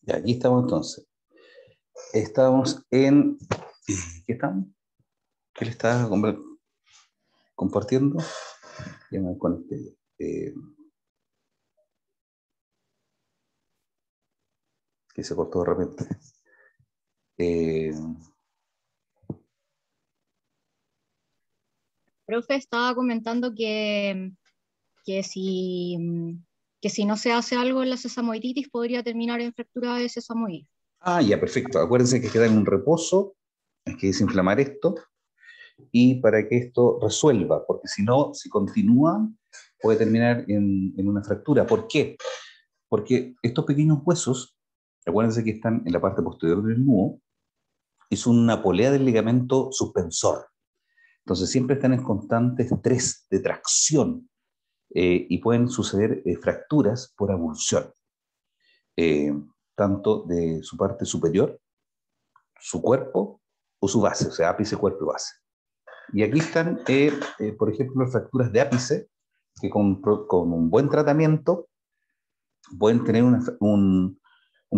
Ya, aquí estamos entonces. Estamos en... ¿Qué estamos? ¿Qué le estaba compartiendo? Ya me conecté. Que se cortó de repente. Eh, Profe, estaba comentando que si, que si no se hace algo en la sesamoiditis podría terminar en fractura de sesamoides. ya, perfecto. Acuérdense que queda en un reposo, hay que desinflamar esto, y para que esto resuelva, porque si no, si continúa, puede terminar en una fractura. ¿Por qué? Porque estos pequeños huesos, acuérdense que están en la parte posterior del nudo, es una polea del ligamento suspensor. Entonces siempre están en constante estrés de tracción y pueden suceder fracturas por avulsión, eh, tanto de su parte superior, su cuerpo o su base, o sea, ápice, cuerpo y base. Y aquí están, por ejemplo, las fracturas de ápice, que con un buen tratamiento pueden tener un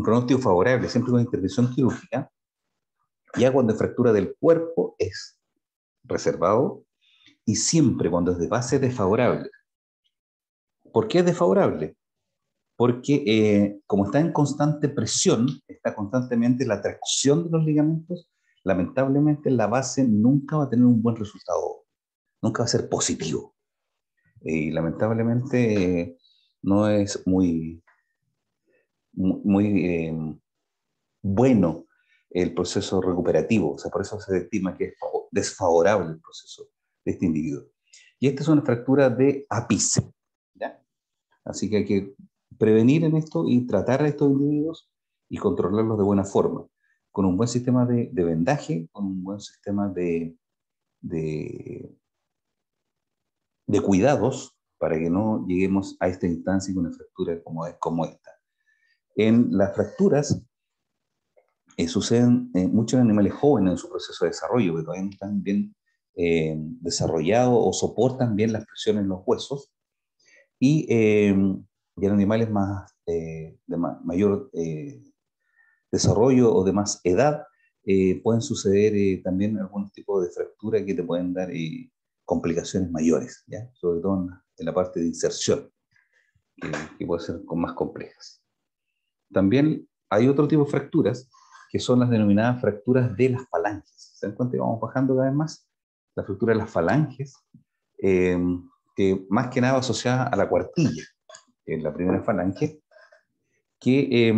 pronóstico favorable, siempre con intervención quirúrgica. Ya cuando es fractura del cuerpo es reservado, y siempre cuando es de base es desfavorable. ¿Por qué es desfavorable? Porque como está en constante presión, está constantemente la tracción de los ligamentos, lamentablemente la base nunca va a tener un buen resultado, nunca va a ser positivo. Y lamentablemente no es muy bueno el proceso recuperativo, o sea, por eso se estima que es desfavorable el proceso de este individuo. Y esta es una fractura de ápice, ¿ya? Así que hay que prevenir en esto y tratar a estos individuos y controlarlos de buena forma, con un buen sistema de vendaje, con un buen sistema de, de cuidados para que no lleguemos a esta instancia con una fractura como esta. En las fracturas suceden muchos animales jóvenes en su proceso de desarrollo, que todavía no están bien desarrollados o soportan bien las presiones en los huesos, y en animales mayor desarrollo o de más edad, pueden suceder también algunos tipos de fracturas que te pueden dar complicaciones mayores, ¿ya? Sobre todo en la parte de inserción, que puede ser más complejas. También hay otro tipo de fracturas, que son las denominadas fracturas de las falanges. ¿Se dan cuenta que vamos bajando cada vez más? La fractura de las falanges, eh, que más que nada asociada a la cuartilla, que es la primera falange, que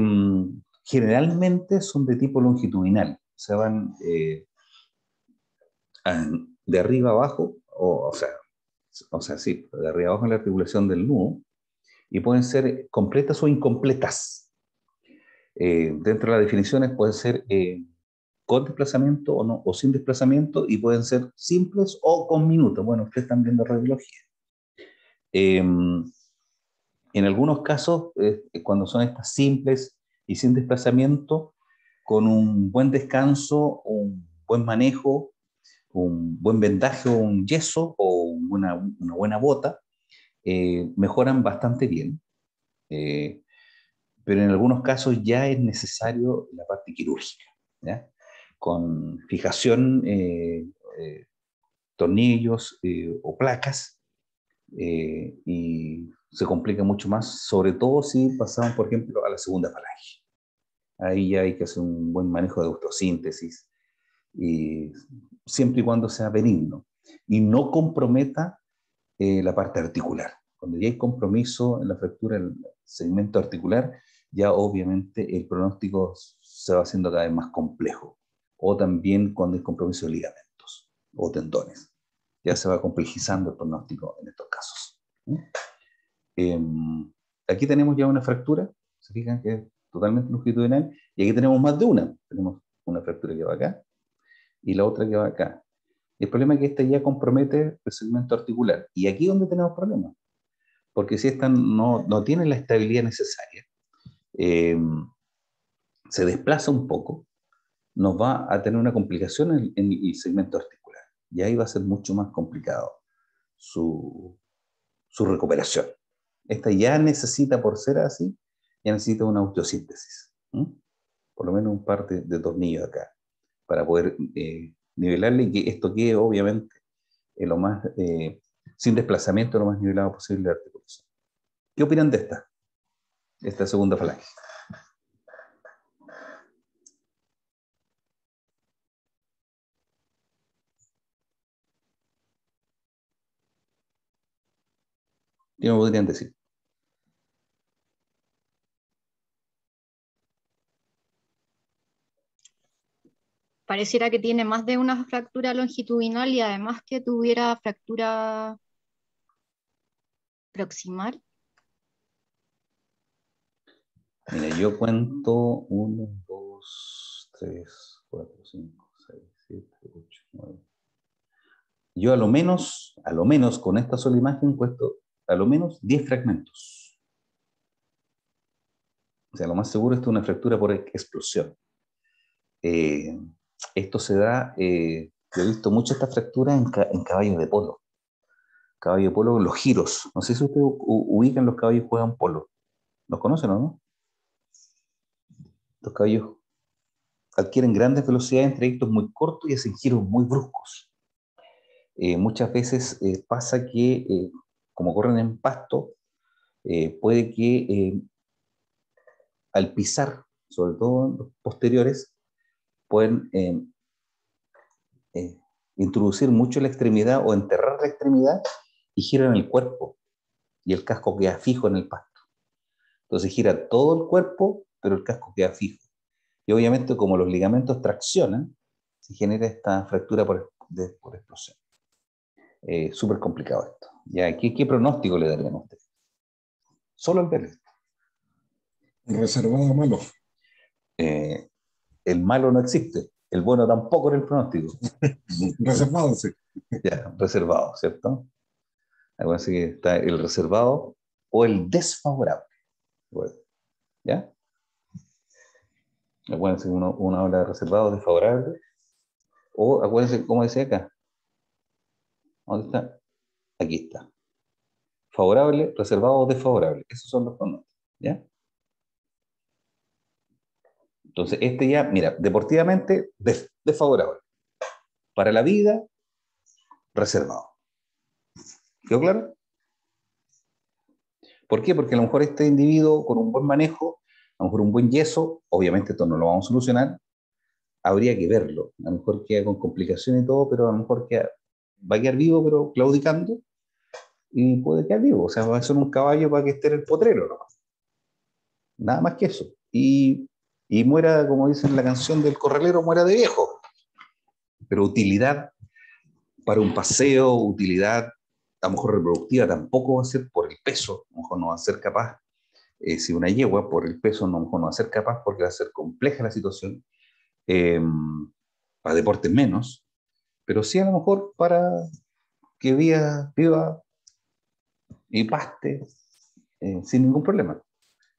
generalmente son de tipo longitudinal, o sea, van de arriba abajo, o sea, sí, de arriba abajo en la articulación del nudo, y pueden ser completas o incompletas. Dentro de las definiciones pueden ser con desplazamiento o, no, o sin desplazamiento, y pueden ser simples o con minutos. Bueno, ustedes están viendo radiología. Eh, en algunos casos, cuando son estas simples y sin desplazamiento, con un buen descanso, un buen manejo, un buen vendaje o un yeso o una buena bota, mejoran bastante bien. Eh, pero en algunos casos ya es necesario la parte quirúrgica, ¿ya? Con fijación, tornillos o placas, y se complica mucho más, sobre todo si pasamos, por ejemplo, a la segunda falange. Ahí ya hay que hacer un buen manejo de autosíntesis, y siempre y cuando sea benigno y no comprometa la parte articular. Cuando ya hay compromiso en la fractura del segmento articular, ya obviamente el pronóstico se va haciendo cada vez más complejo. O también cuando hay compromiso de ligamentos o tendones. Ya se va complejizando el pronóstico en estos casos. Eh, Aquí tenemos ya una fractura, se fijan que es totalmente longitudinal, y aquí tenemos más de una. Tenemos una fractura que va acá y la otra que va acá. El problema es que esta ya compromete el segmento articular. Y aquí es donde tenemos problemas, porque si esta no tiene la estabilidad necesaria, eh, se desplaza un poco, nos va a tener una complicación en el segmento articular. Y ahí va a ser mucho más complicado su, su recuperación. Esta ya necesita, por ser así, ya necesita una osteosíntesis. por lo menos un par de tornillos acá, para poder nivelarle y que esto quede obviamente lo más, sin desplazamiento, lo más nivelado posible de articulación. ¿Qué opinan de esta segunda falange? ¿Qué me podrían decir? Pareciera que tiene más de una fractura longitudinal y además que tuviera fractura proximal. Mira, yo cuento 1, 2, 3, 4, 5, 6, 7, 8, 9. Yo a lo menos con esta sola imagen cuento a lo menos 10 fragmentos. O sea, lo más seguro es una fractura por explosión. Esto se da, yo he visto mucho esta fractura en caballos de polo. Caballo de polo, los giros. No sé si ustedes ubican los caballos que juegan polo. ¿Los conocen o no? Los caballos adquieren grandes velocidades en trayectos muy cortos y hacen giros muy bruscos. Muchas veces pasa que, como corren en pasto, puede que al pisar, sobre todo los posteriores, pueden eh, introducir mucho la extremidad o enterrar la extremidad y giran el cuerpo y el casco queda fijo en el pasto. Entonces gira todo el cuerpo, pero el casco queda fijo. Y obviamente como los ligamentos traccionan, se genera esta fractura por explosión. Súper complicado esto. ¿Ya? ¿Qué pronóstico le darían a usted? Solo el verlo. Reservado malo. El malo no existe, el bueno tampoco en el pronóstico. Reservado, sí. Ya, reservado, ¿cierto? Acuérdense que está el reservado o el desfavorable. Bueno, ¿ya? Acuérdense que uno habla de reservado, desfavorable. O acuérdense, como decía acá. ¿Dónde está? Aquí está. Favorable, reservado o desfavorable. Esos son los pronósticos, ¿ya? Entonces, este ya, mira, deportivamente, desfavorable. Para la vida, reservado. ¿Quedó claro? ¿Por qué? Porque a lo mejor este individuo con un buen manejo, a lo mejor un buen yeso, obviamente esto no lo vamos a solucionar, habría que verlo. A lo mejor queda con complicaciones y todo, pero a lo mejor va a quedar vivo, pero claudicando, y puede quedar vivo. O sea, va a ser un caballo para que esté en el potrero, ¿no? Nada más que eso. Y muera, como dice en la canción del corralero, muera de viejo. Pero utilidad para un paseo, utilidad a lo mejor reproductiva tampoco va a ser por el peso, a lo mejor no va a ser capaz. Si una yegua por el peso a lo mejor no va a ser capaz porque va a ser compleja la situación, para deportes menos, pero sí a lo mejor para que viva y paste sin ningún problema,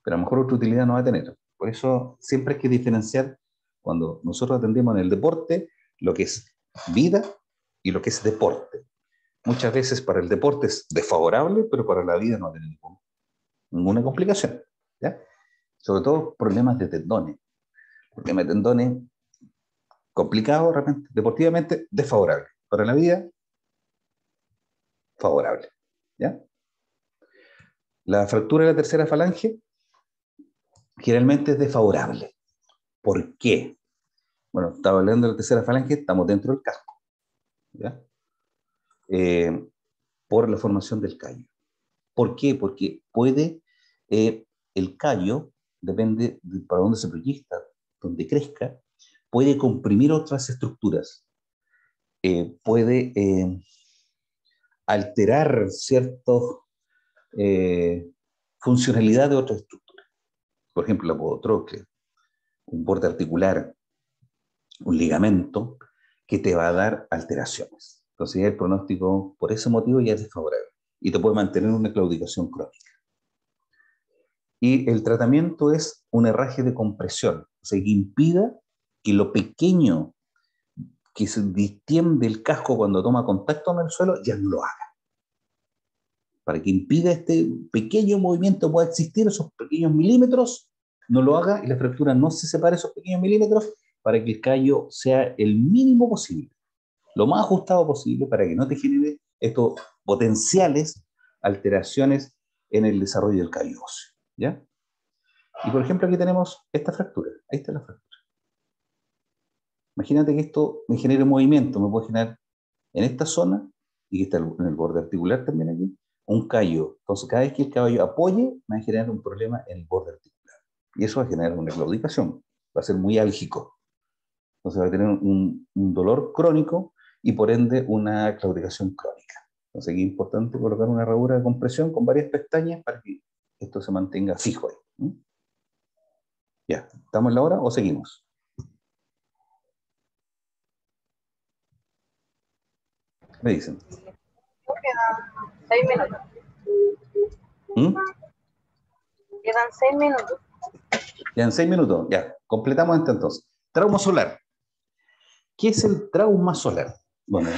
pero a lo mejor otra utilidad no va a tener. Por eso siempre hay que diferenciar cuando nosotros atendemos en el deporte lo que es vida y lo que es deporte. Muchas veces para el deporte es desfavorable, pero para la vida no tiene ninguna complicación, ¿ya? Sobre todo problemas de tendones. Problemas de tendones complicados, repente, deportivamente desfavorable. Para la vida, favorable, ¿ya? La fractura de la tercera falange generalmente es desfavorable. ¿Por qué? Bueno, estaba hablando de la tercera falange, estamos dentro del casco, ¿ya? Por la formación del callo. ¿Por qué? Porque puede, el callo, depende de para dónde se proyecta, donde crezca, puede comprimir otras estructuras, puede alterar ciertas funcionalidad de otras estructuras. Por ejemplo, la podotroclea, un borde articular, un ligamento que te va a dar alteraciones. Entonces el pronóstico por ese motivo ya es desfavorable y te puede mantener una claudicación crónica. Y el tratamiento es un herraje de compresión, o sea, que impida que lo pequeño que se distiende el casco cuando toma contacto con el suelo ya no lo haga. Para que impida este pequeño movimiento, pueda existir esos pequeños milímetros, no lo haga y la fractura no se separe esos pequeños milímetros para que el callo sea el mínimo posible, lo más ajustado posible para que no te genere estos potenciales alteraciones en el desarrollo del callo óseo, ¿ya? Y por ejemplo aquí tenemos esta fractura, ahí está la fractura. Imagínate que esto me genere movimiento, me puede generar en esta zona, y que está en el borde articular también aquí, un callo. Entonces cada vez que el caballo apoye, me va a generar un problema en el borde articular. Y eso va a generar una claudicación, va a ser muy álgico. Entonces va a tener un dolor crónico y por ende una claudicación crónica. Entonces aquí es importante colocar una herradura de compresión con varias pestañas para que esto se mantenga fijo ahí. ¿Mm? Ya, ¿estamos en la hora o seguimos? Me dicen. Quedan 6 minutos. ¿Mm? Quedan 6 minutos. Ya en 6 minutos, ya, completamos esto entonces. Trauma solar. ¿Qué es el trauma solar? Bueno,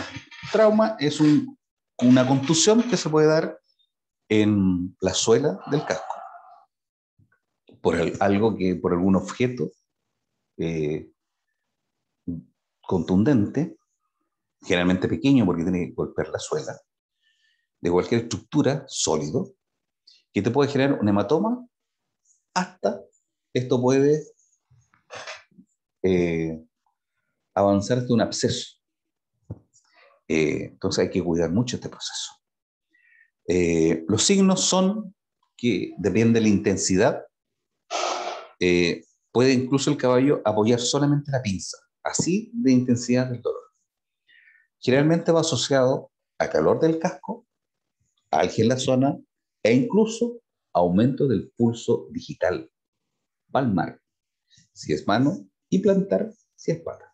trauma es una contusión que se puede dar en la suela del casco por algo que, por algún objeto eh, contundente, generalmente pequeño porque tiene que golpear la suela, de cualquier estructura sólido, que te puede generar un hematoma hasta esto puede avanzar hasta un absceso. Entonces hay que cuidar mucho este proceso. Los signos son que depende de la intensidad, puede incluso el caballo apoyar solamente la pinza, así de intensidad del dolor. Generalmente va asociado a calor del casco, algia en la zona e incluso aumento del pulso digital, palmar, si es mano, y plantar, si es pata.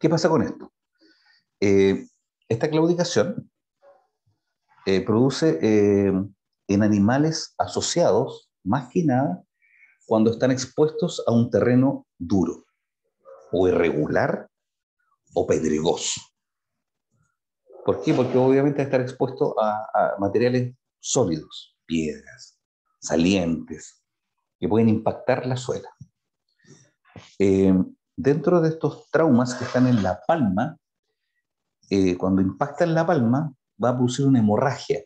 ¿Qué pasa con esto? Esta claudicación produce en animales asociados, más que nada, cuando están expuestos a un terreno duro, o irregular, o pedregoso. ¿Por qué? Porque obviamente estar expuesto a materiales sólidos, piedras, salientes, que pueden impactar la suela. Dentro de estos traumas que están en la palma, cuando impactan la palma, va a producir una hemorragia.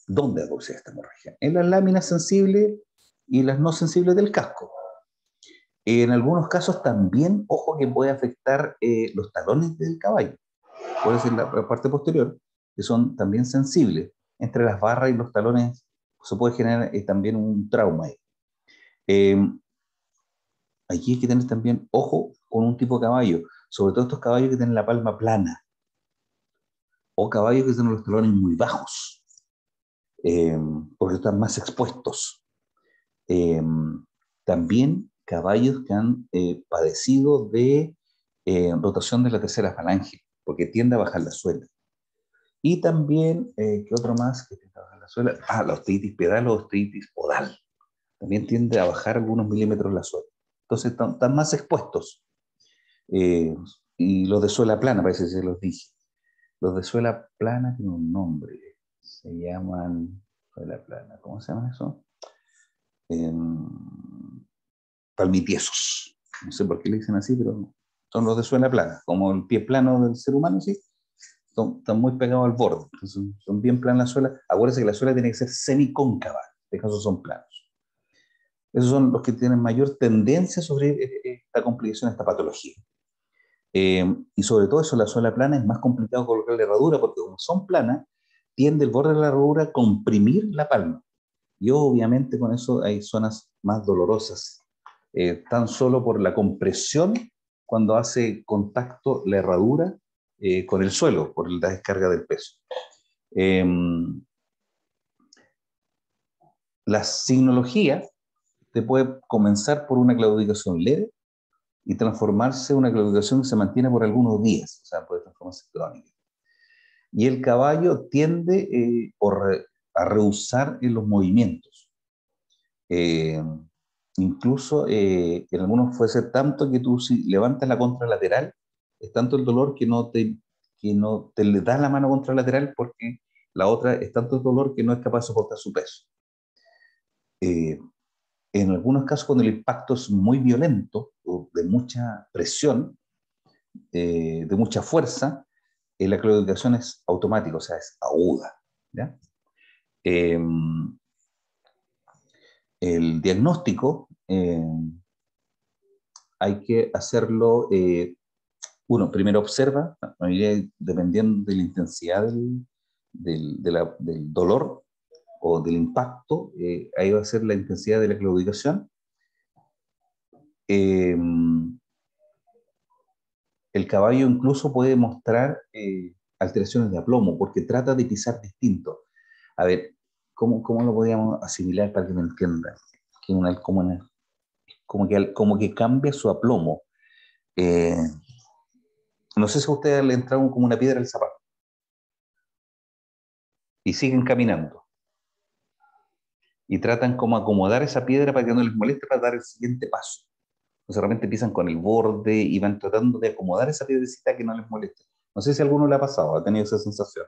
¿Dónde va a producir esta hemorragia? En las láminas sensibles y las no sensibles del casco. En algunos casos también, ojo, que puede afectar los talones del caballo. Puede ser la parte posterior, que son también sensibles. Entre las barras y los talones se puede generar también un trauma ahí. Aquí hay que tener también ojo con un tipo de caballo, sobre todo estos caballos que tienen la palma plana o caballos que tienen los talones muy bajos, porque están más expuestos. También caballos que han padecido de rotación de la tercera falange, porque tiende a bajar la suela. Y también, ¿qué otro más que tiende a bajar la suela? La osteitis pedal o osteitis podal. También tiende a bajar algunos milímetros la suela. Entonces están más expuestos. Y los de suela plana, parece que se los dije. Los de suela plana tienen un nombre. Se llaman suela plana. ¿Cómo se llaman eso? Palmitiesos. No sé por qué le dicen así, pero son los de suela plana. Como el pie plano del ser humano, sí. Están muy pegados al borde. Entonces, son bien planas la suela. Acuérdense que la suela tiene que ser semicóncava. En este caso son planos. Esos son los que tienen mayor tendencia a sufrir esta complicación, esta patología. Y sobre todo eso, la suela plana es más complicado colocar la herradura porque como son planas, tiende el borde de la herradura a comprimir la palma. Y obviamente con eso hay zonas más dolorosas, tan solo por la compresión cuando hace contacto la herradura con el suelo, por la descarga del peso. La signología te puede comenzar por una claudicación leve y transformarse en una claudicación que se mantiene por algunos días, o sea, puede transformarse en crónica. Y el caballo tiende a rehusar en los movimientos. Incluso en algunos puede ser tanto que tú si levantas la contralateral, es tanto el dolor que no te le das la mano contralateral porque la otra es tanto el dolor que no es capaz de soportar su peso. En algunos casos, cuando el impacto es muy violento o de mucha presión, de mucha fuerza, la claudicación es automática, o sea, es aguda. ¿Ya? Eh, el diagnóstico hay que hacerlo, uno, primero observa, dependiendo de la intensidad del dolor o del impacto, ahí va a ser la intensidad de la claudicación. Eh, el caballo incluso puede mostrar alteraciones de aplomo porque trata de pisar distinto. A ver, ¿cómo lo podríamos asimilar para que me entiendan? Que como que cambia su aplomo. Eh, no sé si a ustedes le entraron como una piedra al zapato y siguen caminando y tratan como acomodar esa piedra para que no les moleste para dar el siguiente paso. Entonces de repente empiezan con el borde y van tratando de acomodar esa piedrecita que no les moleste. No sé si a alguno le ha pasado, ha tenido esa sensación.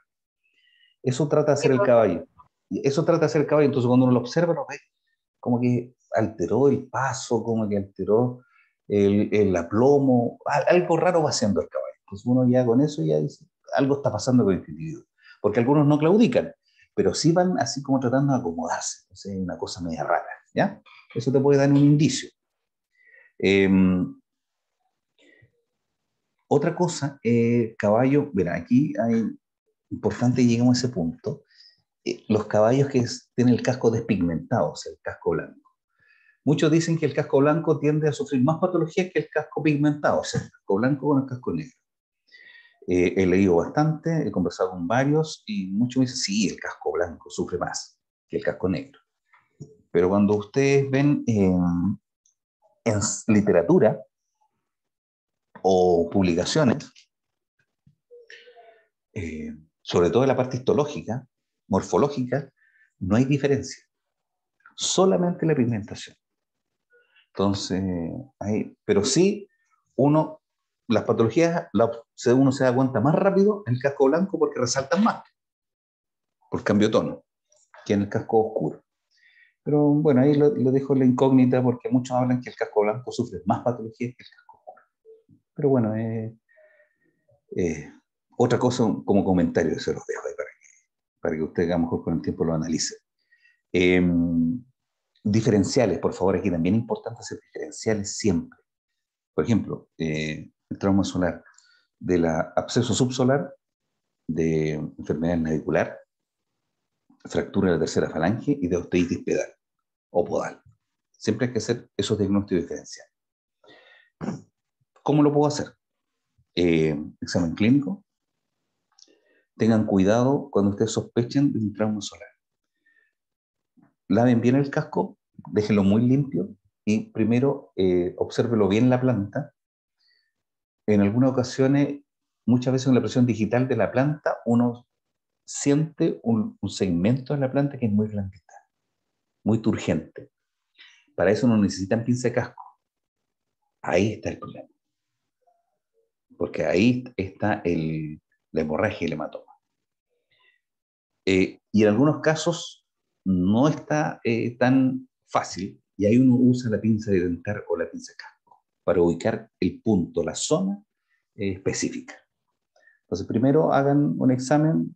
Eso trata de hacer el caballo. Y eso trata de hacer el caballo. Entonces cuando uno lo observa, lo ve como que alteró el paso, como que alteró el aplomo. Algo raro va haciendo el caballo. Entonces uno ya con eso ya dice, algo está pasando con este individuo. Porque algunos no claudican, pero sí van así como tratando de acomodarse. Entonces es una cosa media rara. ¿Ya? Eso te puede dar un indicio. Otra cosa, caballo, mira, aquí hay, importante llegamos a ese punto, los caballos que tienen el casco despigmentado, o sea, el casco blanco. Muchos dicen que el casco blanco tiende a sufrir más patologías que el casco pigmentado, o sea, el casco blanco con el casco negro. He leído bastante, he conversado con varios y muchos me dicen, sí, el casco blanco sufre más que el casco negro. Pero cuando ustedes ven en literatura o publicaciones, sobre todo en la parte histológica, morfológica, no hay diferencia, solamente la pigmentación. Entonces, pero sí, las patologías, uno se da cuenta más rápido en el casco blanco porque resaltan más, por cambio de tono, que en el casco oscuro. Pero bueno, ahí lo dejo en la incógnita porque muchos hablan que el casco blanco sufre más patologías que el casco oscuro. Pero bueno, otra cosa como comentario se los dejo ahí para que usted a lo mejor con el tiempo lo analice. Diferenciales, por favor, aquí también es importante hacer diferenciales siempre. Por ejemplo, el trauma solar del absceso subsolar, de enfermedad navicular, fractura de la tercera falange y de osteitis pedal o podal. Siempre hay que hacer esos diagnósticos diferenciales. ¿Cómo lo puedo hacer? Examen clínico. Tengan cuidado cuando ustedes sospechen de un trauma solar. Laven bien el casco, déjenlo muy limpio y primero obsérvelo bien la planta. En algunas ocasiones, muchas veces con la presión digital de la planta, uno siente un segmento de la planta que es muy blanquita, muy turgente. Para eso no necesitan pinza de casco. Ahí está el problema. Porque ahí está la hemorragia y el hematoma. Y en algunos casos no está tan fácil y ahí uno usa la pinza de dentar o la pinza de casco para ubicar el punto, la zona específica. Entonces primero hagan un examen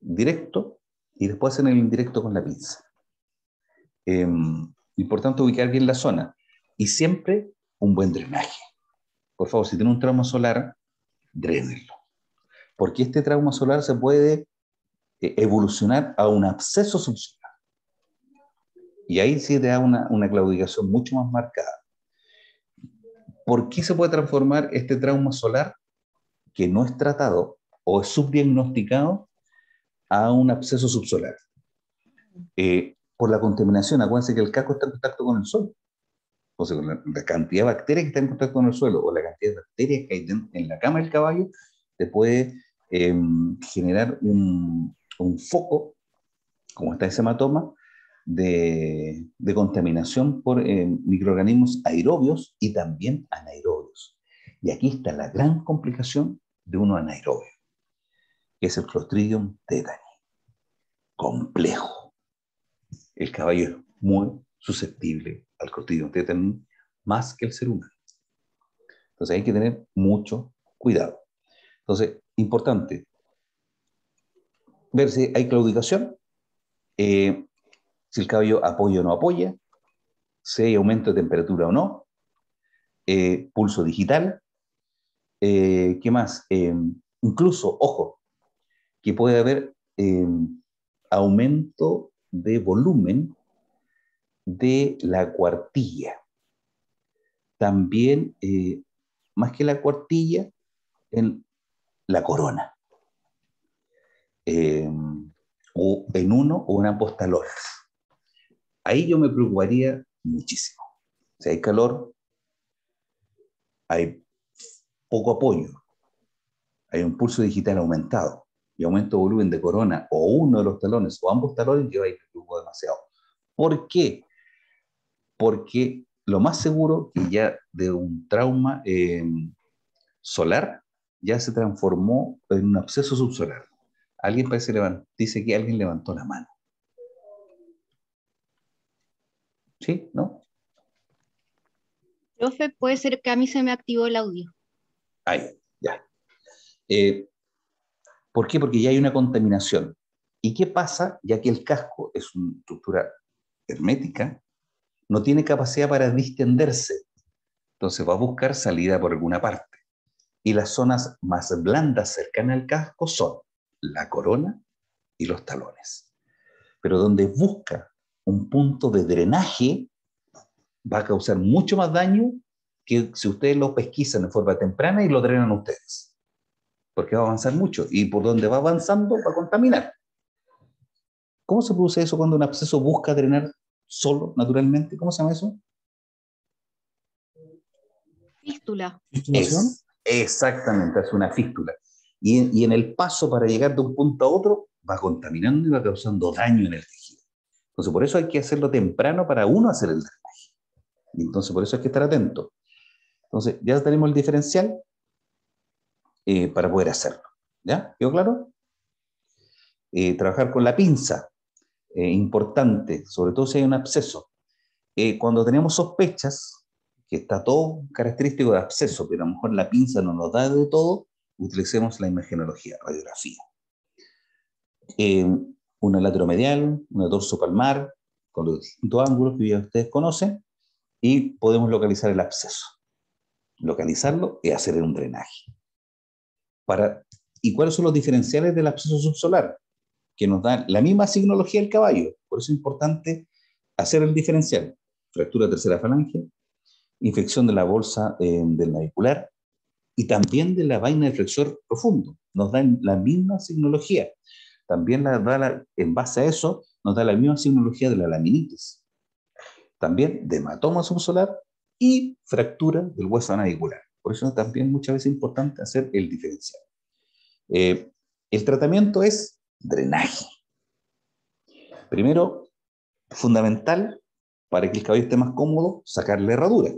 directo y después hacen el indirecto con la pinza. Importante ubicar bien la zona y siempre un buen drenaje. Por favor, si tiene un trauma solar, drénenlo. Porque este trauma solar se puede evolucionar a un absceso subsolar. Y ahí sí te da una claudicación mucho más marcada. ¿Por qué se puede transformar este trauma solar que no es tratado o es subdiagnosticado a un absceso subsolar? Por la contaminación. Acuérdense que el casco está en contacto con el suelo. O sea, la cantidad de bacterias que están en contacto con el suelo o la cantidad de bacterias que hay en la cama del caballo te puede generar un foco, como está ese hematoma, de contaminación por microorganismos aerobios y también anaerobios. Y aquí está la gran complicación de uno anaerobio, que es el Clostridium tetani. Complejo. El caballo es muy susceptible al Clostridium tetani, más que el ser humano. Entonces hay que tener mucho cuidado. Entonces, importante, ver si hay claudicación, si el caballo apoya o no apoya, si hay aumento de temperatura o no, pulso digital, ¿qué más? Incluso, ojo, que puede haber aumento de volumen de la cuartilla. También, más que la cuartilla, en la corona. O en uno o en ambos talones. Ahí yo me preocuparía muchísimo. Si hay calor, hay poco apoyo, hay un pulso digital aumentado y aumento de volumen de corona o uno de los talones o ambos talones, yo ahí me preocupo demasiado. ¿Por qué? Porque lo más seguro que ya de un trauma solar ya se transformó en un absceso subsolar. Alguien parece dice que alguien levantó la mano. ¿Sí? ¿No? Profe, puede ser que a mí se me activó el audio. Ahí, ya. ¿Por qué? Porque ya hay una contaminación. ¿Y qué pasa? Ya que el casco es una estructura hermética, no tiene capacidad para distenderse. Entonces va a buscar salida por alguna parte. Y las zonas más blandas cercanas al casco son la corona y los talones. Pero donde busca un punto de drenaje, va a causar mucho más daño que si ustedes lo pesquisan de forma temprana y lo drenan ustedes. Porque va a avanzar mucho. Y por donde va avanzando, va a contaminar. ¿Cómo se produce eso cuando un absceso busca drenar solo, naturalmente? ¿Cómo se llama eso? Fístula. ¿Titulación? Exactamente, es una fístula. Y en el paso para llegar de un punto a otro, va contaminando y va causando daño en el tejido. Entonces, por eso hay que hacerlo temprano para uno hacer el drenaje. Y entonces, por eso hay que estar atento. Entonces, ya tenemos el diferencial para poder hacerlo. ¿Ya? ¿Quedó claro? Trabajar con la pinza, importante, sobre todo si hay un absceso. Cuando tenemos sospechas, que está todo característico de absceso, pero a lo mejor la pinza no nos da de todo, utilicemos la imagenología, radiografía. Una lateromedial, una dorsopalmar, con los distintos ángulos que ya ustedes conocen, y podemos localizar el absceso. Localizarlo y hacer un drenaje. ¿Y cuáles son los diferenciales del absceso subsolar? Que nos dan la misma signología del caballo. Por eso es importante hacer el diferencial. Fractura tercera falange, infección de la bolsa del navicular y también de la vaina del flexor profundo. Nos dan la misma signología. También en base a eso, nos da la misma signología de la laminitis. También de hematoma subsolar y fractura del hueso navicular. Por eso también muchas veces es importante hacer el diferencial. El tratamiento es drenaje. Primero, fundamental, para que el caballo esté más cómodo, sacar la herradura.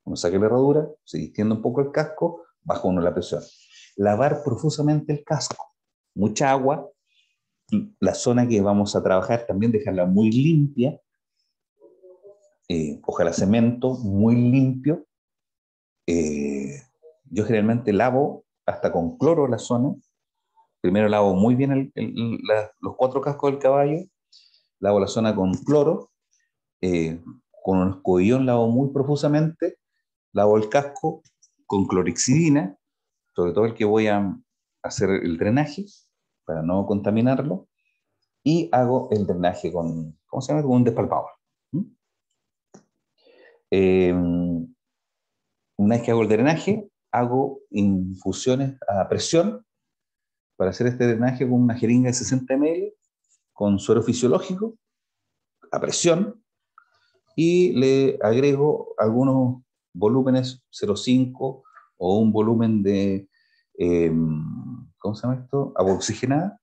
Uno saca la herradura, se distiende un poco el casco, baja uno la presión. Lavar profusamente el casco. Mucha agua. La zona que vamos a trabajar también dejarla muy limpia. Ojalá cemento, muy limpio. Yo generalmente lavo hasta con cloro la zona. Primero lavo muy bien los 4 cascos del caballo. Lavo la zona con cloro. Con un escobillón lavo muy profusamente. Lavo el casco con clorixidina, sobre todo el que voy a hacer el drenaje para no contaminarlo, y hago el drenaje con, ¿cómo se llama? Con un despalpador. Una vez que hago el drenaje, hago infusiones a presión para hacer este drenaje con una jeringa de 60 ml con suero fisiológico a presión y le agrego algunos volúmenes 0,5 o un volumen de, ¿cómo se llama esto? Agua oxigenada.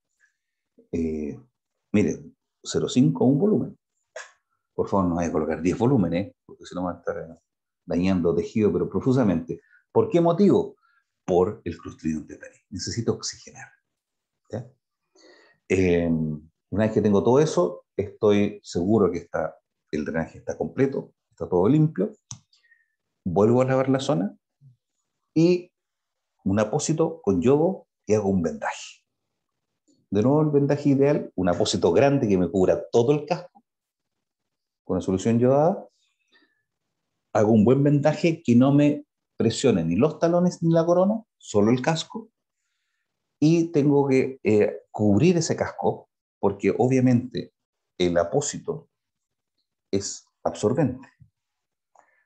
Miren, 0,5 un volumen. Por favor, no vaya a colocar 10 volúmenes, porque si no va a estar dañando tejido, pero profusamente. ¿Por qué motivo? Por el Clostridium tetani. Necesito oxigenar. ¿Ya? Una vez que tengo todo eso, estoy seguro que el drenaje está completo, está todo limpio, vuelvo a lavar la zona y un apósito con yodo y hago un vendaje. De nuevo el vendaje ideal, un apósito grande que me cubra todo el casco con una solución yodada. Hago un buen vendaje que no me presione ni los talones ni la corona, solo el casco. Y tengo que cubrir ese casco porque obviamente el apósito es absorbente.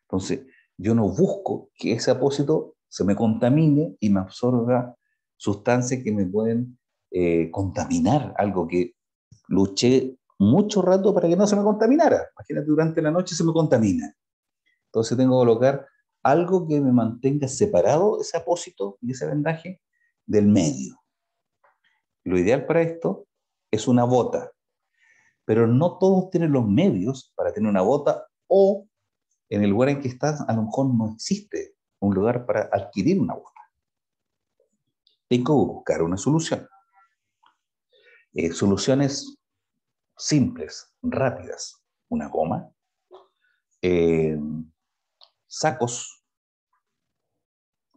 Entonces, yo no busco que ese apósito se me contamine y me absorba sustancias que me pueden contaminar, algo que luché mucho rato para que no se me contaminara. Imagínate, durante la noche se me contamina. Entonces tengo que colocar algo que me mantenga separado ese apósito y ese vendaje del medio. Lo ideal para esto es una bota, pero no todos tienen los medios para tener una bota, o en el lugar en que estás a lo mejor no existe un lugar para adquirir una bota. Tengo que buscar una solución. Soluciones simples, rápidas. Una goma, sacos,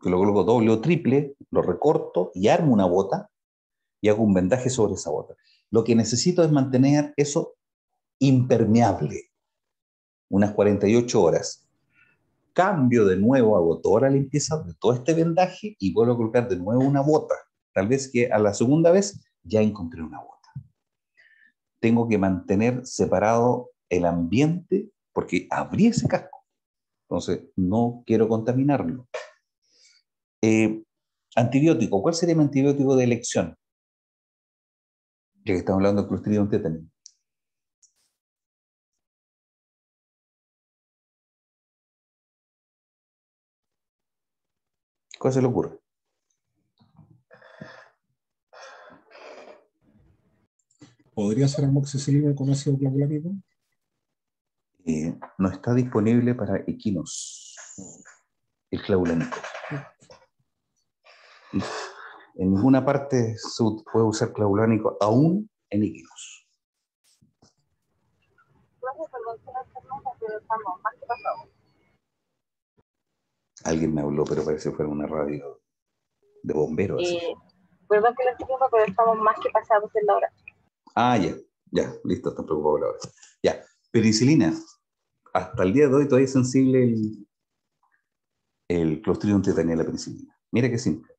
que lo coloco doble o triple, lo recorto y armo una bota y hago un vendaje sobre esa bota. Lo que necesito es mantener eso impermeable unas 48 horas. Cambio de nuevo, hago toda la limpieza de todo este vendaje y vuelvo a colocar de nuevo una bota. Tal vez que a la segunda vez ya encontré una bota. Tengo que mantener separado el ambiente porque abrí ese casco. Entonces, no quiero contaminarlo. Antibiótico. ¿Cuál sería mi antibiótico de elección? Ya que estamos hablando de Clostridium tetani. ¿Cuál se le ocurre? ¿Podría ser amoxicilina con ácido clavulánico? No está disponible para equinos el clavulánico. En ninguna parte se puede usar clavulánico, aún en equinos. Profe, perdón que la interrumpa, pero estamos más que pasados. Alguien me habló, pero parece que fue una radio de bomberos. Así. Perdón que la interrumpa, pero estamos más que pasados en la hora. Ah, ya, listo, están preocupados ahora. Ya, penicilina. Hasta el día de hoy todavía es sensible el Clostridium tetani a la penicilina. Mira qué simple.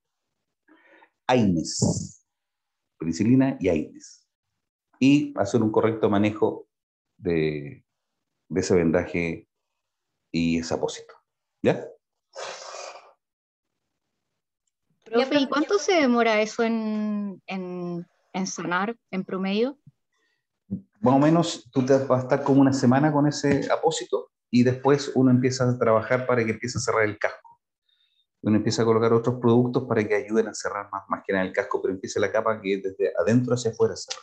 AINES. Penicilina y AINES. Y hacer un correcto manejo de ese vendaje y ese apósito. ¿Ya? Profe, ¿y cuánto se demora eso en sanar en promedio? Más o menos tú vas a estar como una semana con ese apósito y después uno empieza a trabajar para que empiece a cerrar el casco. Uno empieza a colocar otros productos para que ayuden a cerrar más que nada el casco, pero empieza la capa que desde adentro hacia afuera cerra.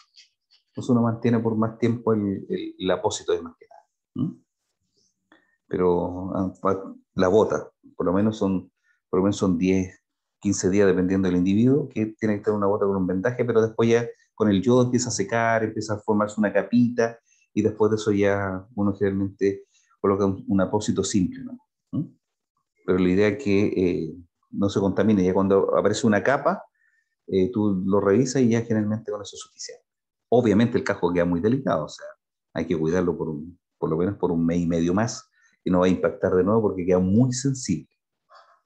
Entonces uno mantiene por más tiempo el apósito de más que nada. ¿Mm? Pero la bota, por lo menos son 10, 15 días dependiendo del individuo, que tiene que tener una bota con un vendaje, pero después ya con el yodo empieza a secar, empieza a formarse una capita, y después de eso ya uno generalmente coloca un apósito simple, ¿no? ¿Mm? Pero la idea es que no se contamine. Ya cuando aparece una capa, tú lo revisas y ya generalmente con eso es suficiente. Obviamente el casco queda muy delicado, o sea, hay que cuidarlo por lo menos por un mes y medio más, y no va a impactar de nuevo porque queda muy sensible.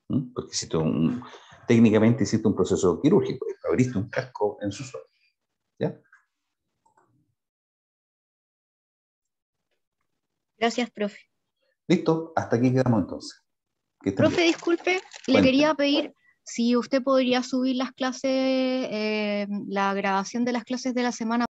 ¿Mm? Porque técnicamente hiciste un proceso quirúrgico, abriste un casco en su zona. ¿Ya? Gracias, profe. Listo, hasta aquí quedamos entonces. Que estén Profe, bien. disculpe, le Cuénteme. quería pedir si usted podría subir las clases, la grabación de las clases de la semana